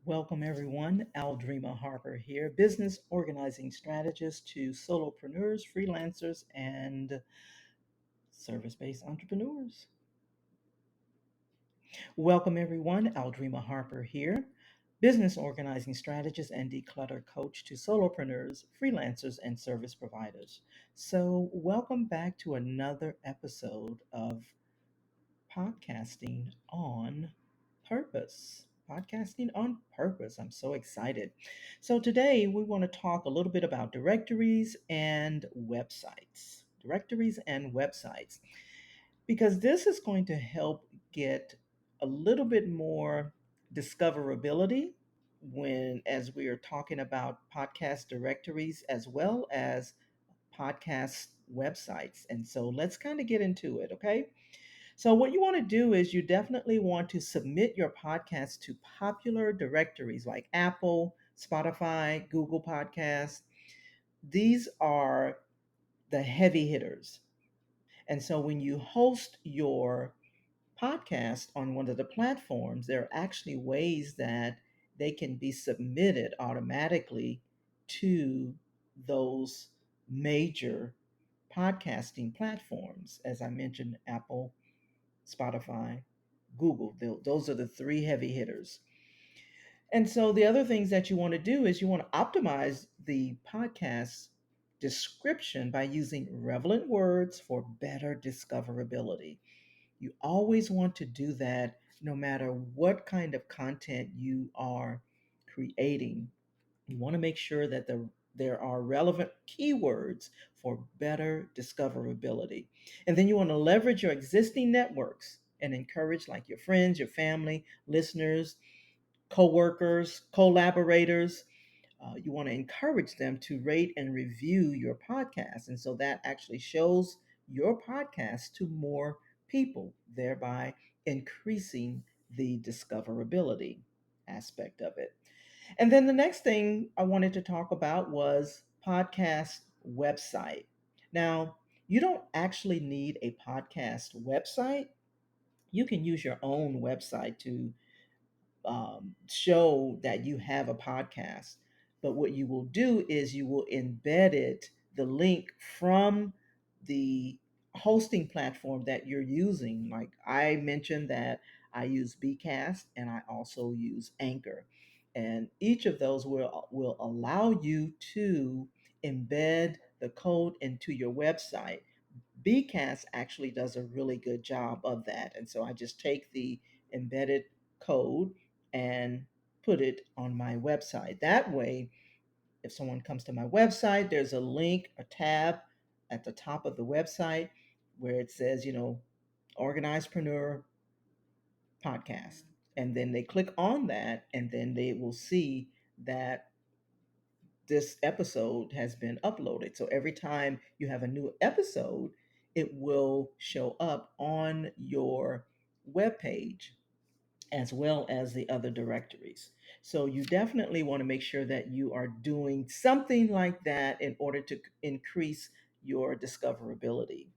Welcome, everyone. Aldreama Harper here, business organizing strategist to solopreneurs, freelancers, and service based entrepreneurs. Welcome, everyone. Aldreama Harper here, business organizing strategist and declutter coach to solopreneurs, freelancers, and service providers. So, welcome back to another episode of podcasting on purpose. Podcasting on purpose. I'm so excited. So, today we want to talk a little bit about directories and websites. Directories and websites, because this is going to help get a little bit more discoverability when, as we are talking about podcast directories as well as podcast websites. And so, let's kind of get into it, okay? So, what you want to do is you definitely want to submit your podcast to popular directories like Apple, Spotify, Google Podcasts. These are the heavy hitters. And so, when you host your podcast on one of the platforms, there are actually ways that they can be submitted automatically to those major podcasting platforms. As I mentioned, Apple, Spotify, Google. Those are the three heavy hitters. And so the other things that you want to do is you want to optimize the podcast description by using relevant words for better discoverability. You always want to do that no matter what kind of content you are creating. You want to make sure that there are relevant keywords for better discoverability. And then you want to leverage your existing networks and encourage like your friends, your family, listeners, co-workers, collaborators. You want to encourage them to rate and review your podcast. And so that actually shows your podcast to more people, thereby increasing the discoverability aspect of it. And then the next thing I wanted to talk about was podcast website. Now, you don't actually need a podcast website. You can use your own website to show that you have a podcast. But what you will do is you will embed it, the link from the hosting platform that you're using. Like I mentioned that I use Bcast and I also use Anchor. And each of those will allow you to embed the code into your website. Bcast actually does a really good job of that. And so I just take the embedded code and put it on my website. That way, if someone comes to my website, there's a link, a tab at the top of the website where it says, Organizedpreneur podcast. And then they click on that, and then they will see that this episode has been uploaded. So every time you have a new episode, it will show up on your webpage as well as the other directories. So you definitely want to make sure that you are doing something like that in order to increase your discoverability.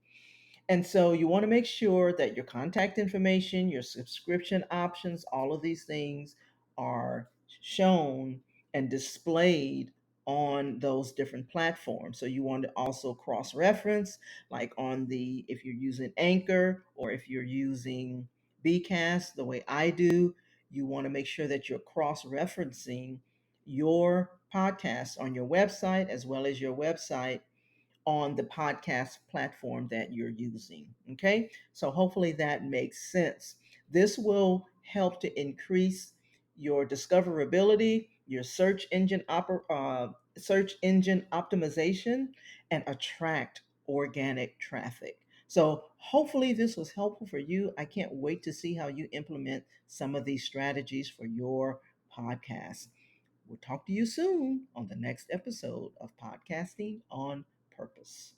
And so you want to make sure that your contact information, your subscription options, all of these things are shown and displayed on those different platforms. So you want to also cross reference, like on the, if you're using Anchor or if you're using Bcast, the way I do, you want to make sure that you're cross referencing your podcast on your website as well as your website on the podcast platform that you're using. Okay, so hopefully that makes sense. This will help to increase your discoverability, your search engine optimization, and attract organic traffic. So hopefully this was helpful for you. I can't wait to see how you implement some of these strategies for your podcast. We'll talk to you soon on the next episode of Podcasting on Purpose.